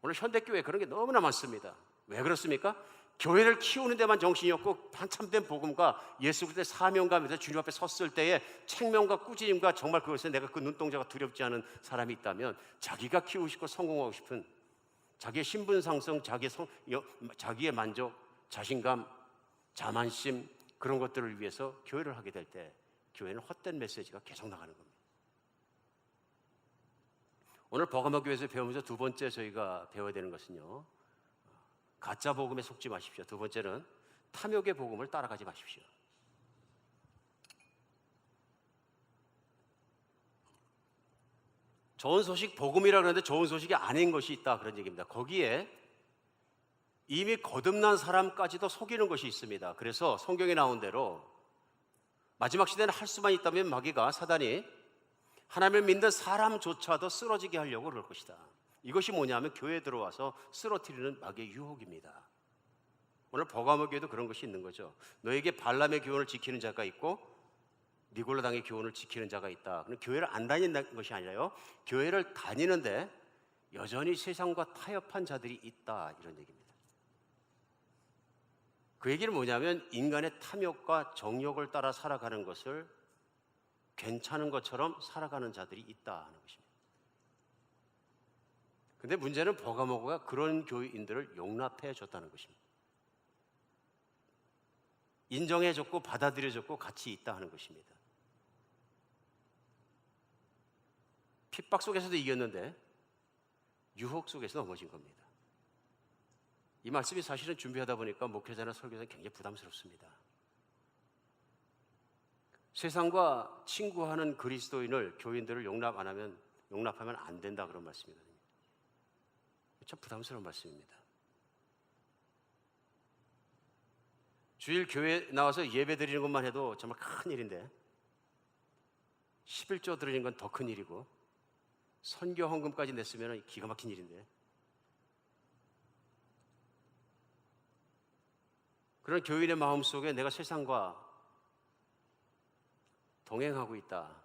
오늘 현대교회에 그런 게 너무나 많습니다. 왜 그렇습니까? 교회를 키우는 데만 정신이 없고 한참된 복음과 예수 그리스도의 사명감에서 주님 앞에 섰을 때의 책명과 꾸짖음과 정말 그것에 내가 그 눈동자가 두렵지 않은 사람이 있다면, 자기가 키우고 성공하고 싶은 자기의 신분 상승, 자기의 만족, 자신감, 자만심, 그런 것들을 위해서 교회를 하게 될 때 교회는 헛된 메시지가 계속 나가는 겁니다. 오늘 버가모 교회에서 배우면서 두 번째 저희가 배워야 되는 것은요, 가짜 복음에 속지 마십시오. 두 번째는 탐욕의 복음을 따라가지 마십시오. 좋은 소식, 복음이라 그러는데 좋은 소식이 아닌 것이 있다 그런 얘기입니다. 거기에 이미 거듭난 사람까지도 속이는 것이 있습니다. 그래서 성경에 나온 대로 마지막 시대는 할 수만 있다면 마귀가, 사단이 하나님을 믿는 사람조차도 쓰러지게 하려고 그럴 것이다. 이것이 뭐냐면 교회에 들어와서 쓰러뜨리는 마귀의 유혹입니다. 오늘 버가모 교회도 그런 것이 있는 거죠. 너에게 발람의 교훈을 지키는 자가 있고 니골라당의 교훈을 지키는 자가 있다. 그럼 교회를 안 다니는 것이 아니라요, 교회를 다니는데 여전히 세상과 타협한 자들이 있다, 이런 얘기입니다. 그 얘기는 뭐냐면 인간의 탐욕과 정욕을 따라 살아가는 것을 괜찮은 것처럼 살아가는 자들이 있다 하는 것입니다. 근데 문제는 버가모가 그런 교인들을 용납해 줬다는 것입니다. 인정해 줬고 받아들여 줬고 같이 있다 하는 것입니다. 핍박 속에서도 이겼는데 유혹 속에서 넘어진 겁니다. 이 말씀이 사실은 준비하다 보니까 목회자나 설교자는 굉장히 부담스럽습니다. 세상과 친구하는 그리스도인을, 교인들을 용납하면 안 된다 그런 말씀이거든요. 참 부담스러운 말씀입니다. 주일 교회 나와서 예배 드리는 것만 해도 정말 큰 일인데 11조 드리는 건 더 큰 일이고 선교 헌금까지 냈으면 기가 막힌 일인데, 그런 교인의 마음속에 내가 세상과 동행하고 있다,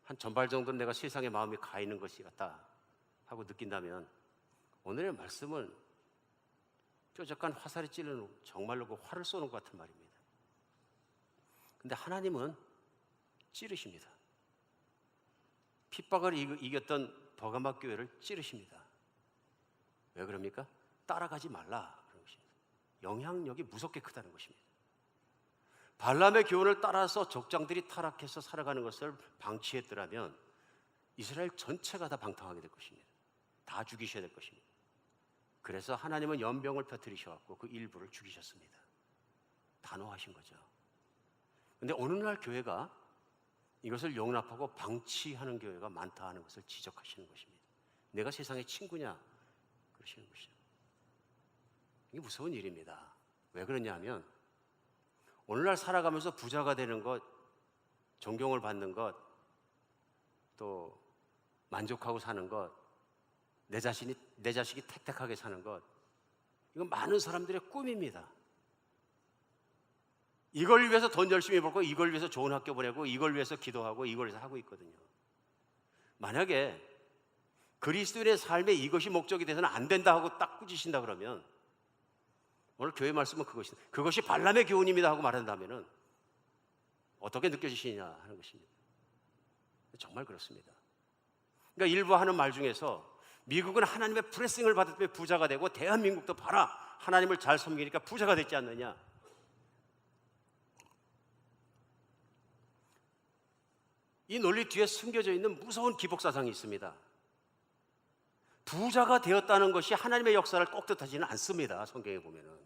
한 전발 정도는 내가 세상의 마음이 가 있는 것이 같다 하고 느낀다면 오늘의 말씀은 뾰족한 화살이 찌르는, 정말로 그 활을 쏘는 것 같은 말입니다. 근데 하나님은 찌르십니다. 핍박을 이겼던 버가모 교회를 찌르십니다. 왜 그럽니까? 따라가지 말라 그런 것입니다. 영향력이 무섭게 크다는 것입니다. 발람의 교훈을 따라서 족장들이 타락해서 살아가는 것을 방치했더라면 이스라엘 전체가 다 방탕하게 될 것입니다. 다 죽이셔야 될 것입니다. 그래서 하나님은 연병을 펴뜨리셔갖고 그 일부를 죽이셨습니다. 단호하신 거죠. 근데 어느 날 교회가 이것을 용납하고 방치하는 교회가 많다 하는 것을 지적하시는 것입니다. 내가 세상의 친구냐? 그러시는 것이죠. 이게 무서운 일입니다. 왜 그러냐면 오늘날 살아가면서 부자가 되는 것, 존경을 받는 것, 또 만족하고 사는 것, 내 자식이 택택하게 사는 것, 이건 많은 사람들의 꿈입니다. 이걸 위해서 돈 열심히 벌고, 이걸 위해서 좋은 학교 보내고, 이걸 위해서 기도하고, 이걸 위해서 하고 있거든요. 만약에 그리스도인의 삶에 이것이 목적이 돼서는 안 된다 하고 딱 꾸짖으신다 그러면, 오늘 교회 말씀은 그것이 발람의 교훈입니다 하고 말한다면 어떻게 느껴지시냐 하는 것입니다. 정말 그렇습니다. 그러니까 일부 하는 말 중에서 미국은 하나님의 프레싱을 받을 때 부자가 되고 대한민국도 봐라, 하나님을 잘 섬기니까 부자가 됐지 않느냐. 이 논리 뒤에 숨겨져 있는 무서운 기복사상이 있습니다. 부자가 되었다는 것이 하나님의 역사를 꼭 뜻하지는 않습니다. 성경에 보면은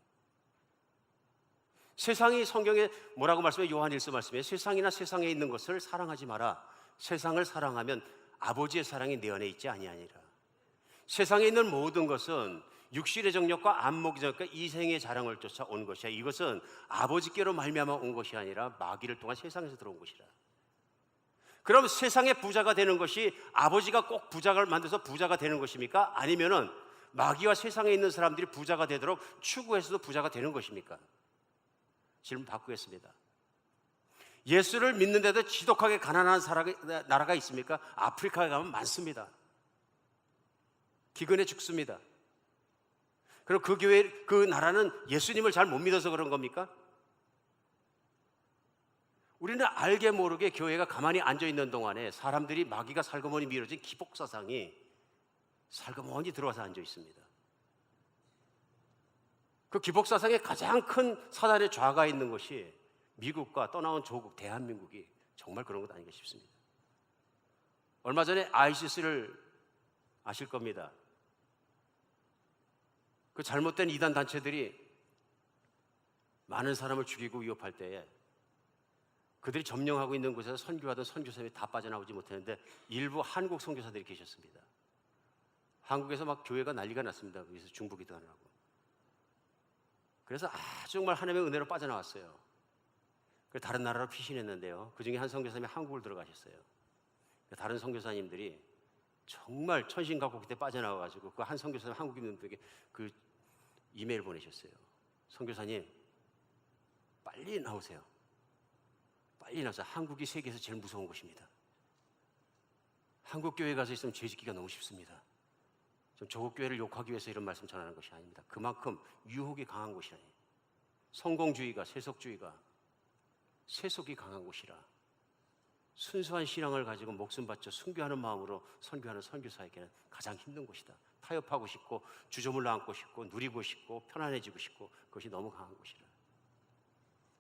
세상이, 성경에 뭐라고 말씀해요? 요한일서 말씀에 세상이나 세상에 있는 것을 사랑하지 마라. 세상을 사랑하면 아버지의 사랑이 내 안에 있지 아니하니라. 세상에 있는 모든 것은 육신의 정욕과 안목의 정욕과 이생의 자랑을 쫓아 온 것이야. 이것은 아버지께로 말미암아 온 것이 아니라 마귀를 통한 세상에서 들어온 것이라. 그럼 세상의 부자가 되는 것이 아버지가 꼭 부자를 만들어서 부자가 되는 것입니까? 아니면은 마귀와 세상에 있는 사람들이 부자가 되도록 추구해서도 부자가 되는 것입니까? 질문 바꾸겠습니다. 예수를 믿는데도 지독하게 가난한 나라가 있습니까? 아프리카에 가면 많습니다. 기근에 죽습니다. 그럼 그 나라는 예수님을 잘 못 믿어서 그런 겁니까? 우리는 알게 모르게 교회가 가만히 앉아있는 동안에 사람들이 마귀가 살그머니 밀어진 기복사상이 살그머니 들어와서 앉아있습니다. 그 기복사상의 가장 큰 사단의 좌가 있는 것이 미국과 떠나온 조국 대한민국이 정말 그런 것 아닌가 싶습니다. 얼마 전에 ISIS를 아실 겁니다. 그 잘못된 이단 단체들이 많은 사람을 죽이고 위협할 때에 그들이 점령하고 있는 곳에서 선교하던 선교사님이 다 빠져나오지 못했는데 일부 한국 선교사들이 계셨습니다. 한국에서 막 교회가 난리가 났습니다. 거기서 중보기도 하느라고. 그래서 아주 정말 하나님의 은혜로 빠져나왔어요. 그래서 다른 나라로 피신했는데요. 그 중에 한 선교사님이 한국을 들어가셨어요. 다른 선교사님들이 정말 천신각곡 때 빠져나와가지고 그 한 선교사님 한국 인들에게 그 이메일 보내셨어요. 선교사님 빨리 나오세요. 빨리 나와서 한국이 세계에서 제일 무서운 곳입니다. 한국 교회에 가서 있으면 죄 짓기가 너무 쉽습니다. 좀 조국 교회를 욕하기 위해서 이런 말씀 전하는 것이 아닙니다. 그만큼 유혹이 강한 곳이라니. 성공주의가, 세속주의가, 세속이 강한 곳이라 순수한 신앙을 가지고 목숨 바쳐 순교하는 마음으로 선교하는 선교사에게는 가장 힘든 곳이다. 타협하고 싶고 주저물러 앉고 싶고 누리고 싶고 편안해지고 싶고 그것이 너무 강한 곳이라.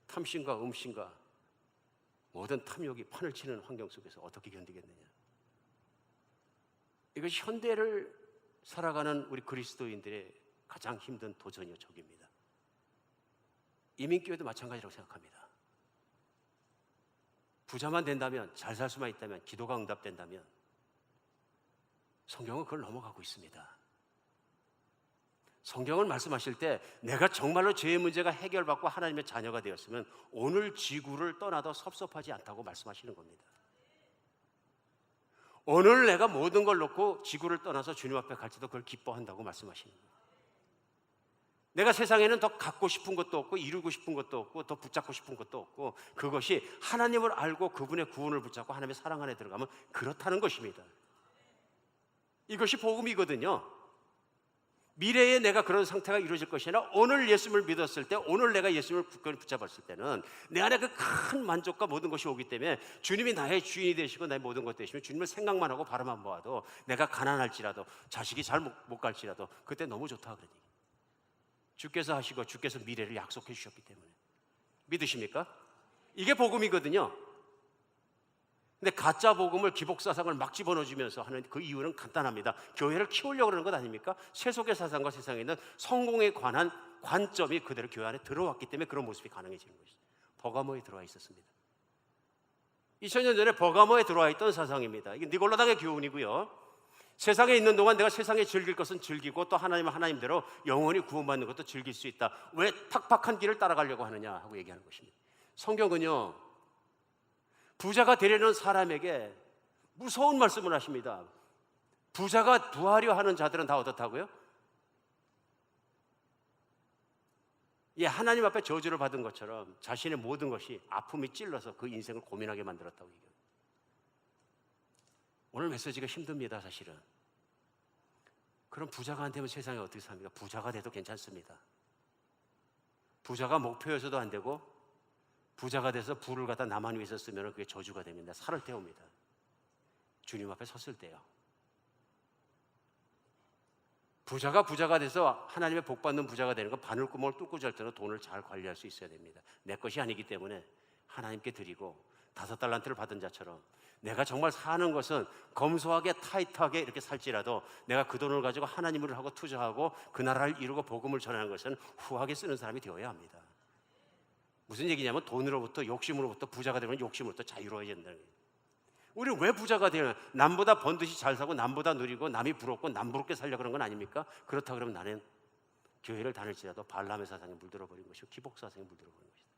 탐심과 음심과 모든 탐욕이 판을 치는 환경 속에서 어떻게 견디겠느냐. 이것이 현대를 살아가는 우리 그리스도인들의 가장 힘든 도전이요 적입니다. 이민교회도 마찬가지라고 생각합니다. 부자만 된다면, 잘 살 수만 있다면, 기도가 응답된다면 성경은 그걸 넘어가고 있습니다. 성경을 말씀하실 때 내가 정말로 죄의 문제가 해결받고 하나님의 자녀가 되었으면 오늘 지구를 떠나도 섭섭하지 않다고 말씀하시는 겁니다. 오늘 내가 모든 걸 놓고 지구를 떠나서 주님 앞에 갈지도 그걸 기뻐한다고 말씀하시는 거예요. 내가 세상에는 더 갖고 싶은 것도 없고 이루고 싶은 것도 없고 더 붙잡고 싶은 것도 없고 그것이 하나님을 알고 그분의 구원을 붙잡고 하나님의 사랑 안에 들어가면 그렇다는 것입니다. 이것이 복음이거든요. 미래에 내가 그런 상태가 이루어질 것이 아니라 오늘 예수님을 믿었을 때, 오늘 내가 예수님을 굳건히 붙잡았을 때는 내 안에 그 큰 만족과 모든 것이 오기 때문에 주님이 나의 주인이 되시고 나의 모든 것 되시면 주님을 생각만 하고 바라만 보아도 내가 가난할지라도 자식이 잘 못 갈지라도 그때 너무 좋다 그러니 주께서 하시고 주께서 미래를 약속해 주셨기 때문에 믿으십니까? 이게 복음이거든요. 근데 가짜 복음을 기복사상을 막 집어넣어주면서 하는 그 이유는 간단합니다. 교회를 키우려고 그러는 것 아닙니까? 세속의 사상과 세상에 있는 성공에 관한 관점이 그대로 교회 안에 들어왔기 때문에 그런 모습이 가능해지는 것이죠. 버가모에 들어와 있었습니다. 2000년 전에 버가모에 들어와 있던 사상입니다. 이게 니골라당의 교훈이고요. 세상에 있는 동안 내가 세상에 즐길 것은 즐기고 또 하나님은 하나님대로 영원히 구원받는 것도 즐길 수 있다. 왜 팍팍한 길을 따라가려고 하느냐 하고 얘기하는 것입니다. 성경은요, 부자가 되려는 사람에게 무서운 말씀을 하십니다. 부자가 부하려 하는 자들은 다 어떻다고요? 예, 하나님 앞에 저주를 받은 것처럼 자신의 모든 것이 아픔이 찔러서 그 인생을 고민하게 만들었다고 얘기해요. 오늘 메시지가 힘듭니다, 사실은. 그럼 부자가 안 되면 세상에 어떻게 삽니까? 부자가 돼도 괜찮습니다. 부자가 목표여서도 안 되고 부자가 돼서 부를 갖다 나만 위해서 쓰면 그게 저주가 됩니다. 살을 태웁니다. 주님 앞에 섰을 때요. 부자가 돼서 하나님의 복 받는 부자가 되는 건 바늘구멍을 뚫고 잘 때는 돈을 잘 관리할 수 있어야 됩니다. 내 것이 아니기 때문에 하나님께 드리고 5달란트를 받은 자처럼 내가 정말 사는 것은 검소하게 타이트하게 이렇게 살지라도 내가 그 돈을 가지고 하나님을 하고 투자하고 그 나라를 이루고 복음을 전하는 것은 후하게 쓰는 사람이 되어야 합니다. 무슨 얘기냐면 돈으로부터 욕심으로부터 부자가 되면 욕심으로부터 자유로워야 된다는 거예요. 우리는 왜 부자가 되냐? 남보다 번듯이 잘 사고 남보다 누리고 남이 부럽고 남 부럽게 살려고 그런 건 아닙니까? 그렇다 그러면 나는 교회를 다닐지라도 발람의 사상에 물들어버린 것이고 기복사상에 물들어버린 것이다.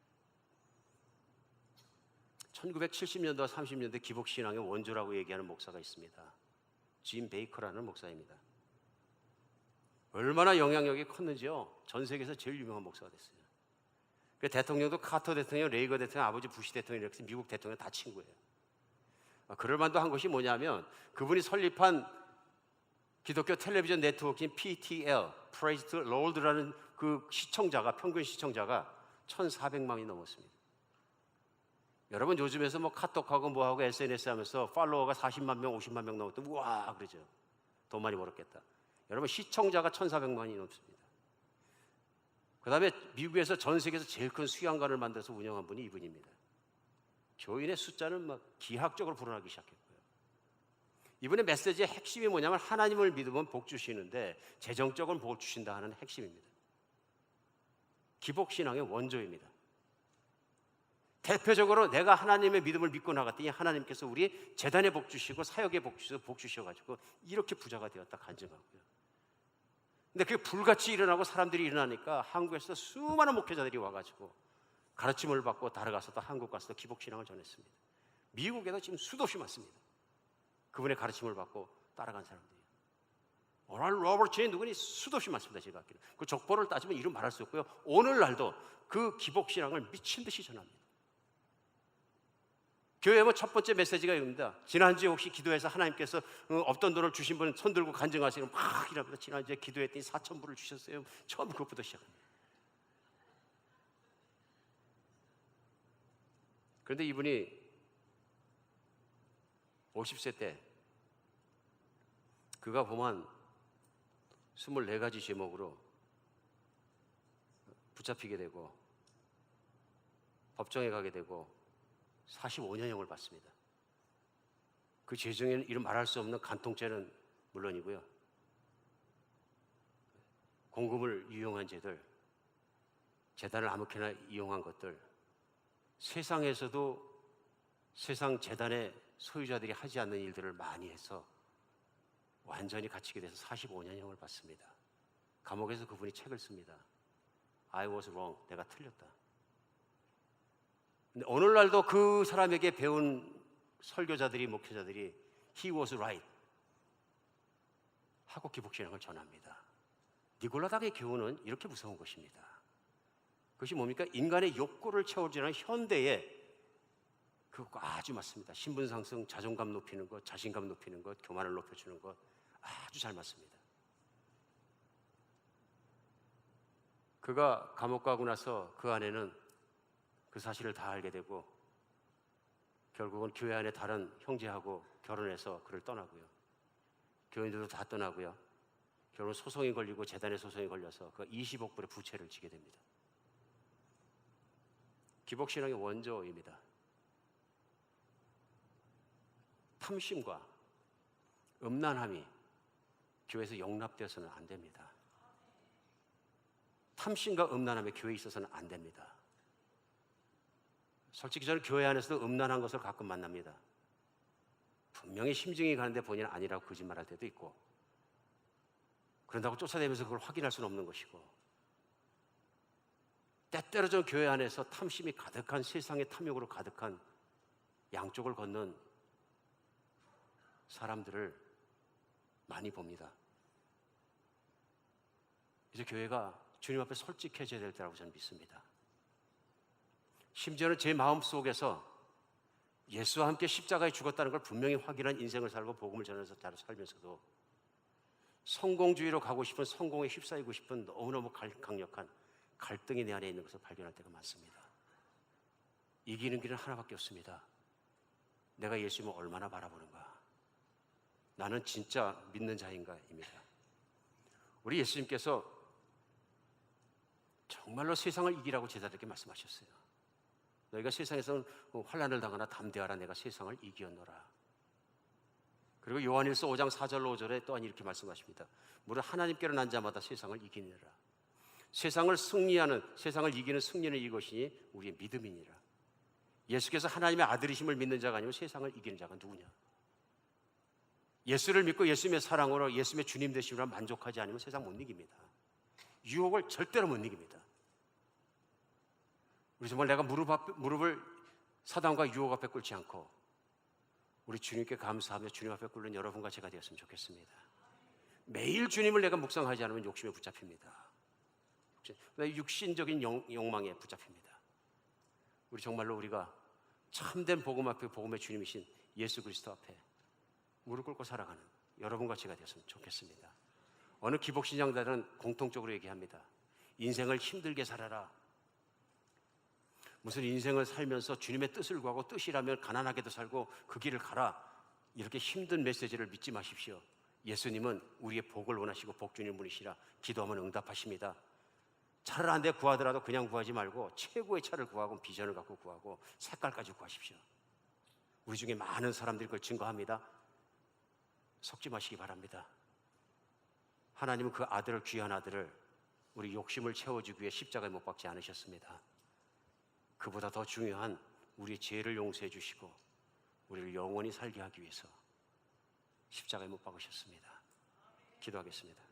1970년대와 30년대 기복신앙의 원조라고 얘기하는 목사가 있습니다. 짐 베이커라는 목사입니다. 얼마나 영향력이 컸는지요. 전 세계에서 제일 유명한 목사가 됐어요. 그 대통령도 카터 대통령, 레이건 대통령, 아버지 부시 대통령 이렇게 미국 대통령 다 친구예요. 그럴 만도 한 것이 뭐냐면 그분이 설립한 기독교 텔레비전 네트워크인 PTL, Praise the Lord라는 그 시청자가 평균 시청자가 1,400만이 넘었습니다. 여러분 요즘에서 뭐 카톡하고 뭐하고 SNS 하면서 팔로워가 40만 명, 50만 명 넘었더니 우와 그러죠. 돈 많이 벌었겠다. 여러분 시청자가 1,400만이 넘습니다. 그 다음에 미국에서 전 세계에서 제일 큰 수양관을 만들어서 운영한 분이 이분입니다. 교인의 숫자는 막 기하학적으로 불어나기 시작했고요. 이분의 메시지의 핵심이 뭐냐면 하나님을 믿으면 복 주시는데 재정적으로 복을 주신다 하는 핵심입니다. 기복신앙의 원조입니다. 대표적으로 내가 하나님의 믿음을 믿고 나갔더니 하나님께서 우리 재단에 복 주시고 사역에 복 주셔서 복 주셔가지고 이렇게 부자가 되었다 간증하고요. 근데 그게 불같이 일어나고 사람들이 일어나니까 한국에서 수많은 목회자들이 와가지고 가르침을 받고 따라가서도 한국 가서도 기복신앙을 전했습니다. 미국에도 지금 수도 없이 많습니다. 그분의 가르침을 받고 따라간 사람들이. 오늘 로버트 누구니 수도 없이 많습니다. 제가 알기로. 그 족보를 따지면 이름 말할 수 없고요. 오늘날도 그 기복신앙을 미친 듯이 전합니다. 교회 뭐 첫 번째 메시지가 이겁니다. 지난주에 혹시 기도해서 하나님께서 없던 돈을 주신 분 손 들고 간증하시는 막 이랍니다. 지난주에 기도했더니 4,000불을 주셨어요. 처음 그것부터 시작합니다. 그런데 이분이 50세 때 그가 범한 24가지 제목으로 붙잡히게 되고 법정에 가게 되고 45년형을 받습니다. 그 죄 중에는 이름 말할 수 없는 간통죄는 물론이고요. 공금을 유용한 죄들, 재단을 아무렇게나 이용한 것들, 세상에서도 세상 재단의 소유자들이 하지 않는 일들을 많이 해서 완전히 갇히게 돼서 45년형을 받습니다. 감옥에서 그분이 책을 씁니다. I was wrong. 내가 틀렸다. 근데 오늘날도 그 사람에게 배운 설교자들이 목회자들이 He was right 하고 기복신앙을 전합니다. 니골라당의 교훈은 이렇게 무서운 것입니다. 그것이 뭡니까? 인간의 욕구를 채워주는 현대의 그것과 아주 맞습니다. 신분 상승, 자존감 높이는 것, 자신감 높이는 것, 교만을 높여주는 것 아주 잘 맞습니다. 그가 감옥 가고 나서 그 아내는 그 사실을 다 알게 되고 결국은 교회 안에 다른 형제하고 결혼해서 그를 떠나고요. 교인들도 다 떠나고요. 결국 소송이 걸리고 재단의 소송이 걸려서 그 20억 불의 부채를 지게 됩니다. 기복신앙의 원조입니다. 탐심과 음란함이 교회에서 용납되어서는 안 됩니다. 탐심과 음란함이 교회에 있어서는 안 됩니다. 솔직히 저는 교회 안에서도 음란한 것을 가끔 만납니다. 분명히 심증이 가는데 본인은 아니라고 거짓말할 때도 있고, 그런다고 쫓아다니면서 그걸 확인할 수는 없는 것이고, 때때로 저 교회 안에서 탐심이 가득한, 세상의 탐욕으로 가득한 양쪽을 걷는 사람들을 많이 봅니다. 이제 교회가 주님 앞에 솔직해져야 될 때라고 저는 믿습니다. 심지어는 제 마음속에서 예수와 함께 십자가에 죽었다는 걸 분명히 확인한 인생을 살고 복음을 전해서 살면서도 성공주의로 가고 싶은, 성공에 휩싸이고 싶은 너무너무 강력한 갈등이 내 안에 있는 것을 발견할 때가 많습니다. 이기는 길은 하나밖에 없습니다. 내가 예수님을 얼마나 바라보는가, 나는 진짜 믿는 자인가입니다. 우리 예수님께서 정말로 세상을 이기라고 제자들에게 말씀하셨어요. 너희가 세상에서 환난을 당하나 담대하라, 내가 세상을 이기었노라. 그리고 요한일서 5장 4절 5절에 또한 이렇게 말씀하십니다. 무릇 하나님께로 난 자마다 세상을 이기느라. 세상을 승리하는, 세상을 이기는 승리는 이것이니 우리의 믿음이니라. 예수께서 하나님의 아들이심을 믿는 자가 아니면 세상을 이기는 자가 누구냐? 예수를 믿고 예수님의 사랑으로, 예수님의 주님 되심으로 만족하지 않으면 세상 못 이깁니다. 유혹을 절대로 못 이깁니다. 우리 정말 내가 무릎을 사단과 유혹 앞에 꿇지 않고 우리 주님께 감사하며 주님 앞에 꿇는 여러분과 제가 되었으면 좋겠습니다. 매일 주님을 내가 묵상하지 않으면 욕심에 붙잡힙니다. 육신적인 욕망에 붙잡힙니다. 우리 정말로 우리가 참된 복음 앞에, 복음의 주님이신 예수 그리스도 앞에 무릎 꿇고 살아가는 여러분과 제가 되었으면 좋겠습니다. 어느 기복신앙자들은 공통적으로 얘기합니다. 인생을 힘들게 살아라. 무슨 인생을 살면서 주님의 뜻을 구하고, 뜻이라면 가난하게도 살고 그 길을 가라, 이렇게 힘든 메시지를 믿지 마십시오. 예수님은 우리의 복을 원하시고 복 주는 분이시라 기도하면 응답하십니다. 차를 한 대 구하더라도 그냥 구하지 말고 최고의 차를 구하고 비전을 갖고 구하고 색깔까지 구하십시오. 우리 중에 많은 사람들이 그걸 증거합니다. 속지 마시기 바랍니다. 하나님은 그 아들을, 귀한 아들을 우리 욕심을 채워주기 위해 십자가에 못 박지 않으셨습니다. 그보다 더 중요한 우리의 죄를 용서해 주시고 우리를 영원히 살게 하기 위해서 십자가에 못 박으셨습니다. 기도하겠습니다.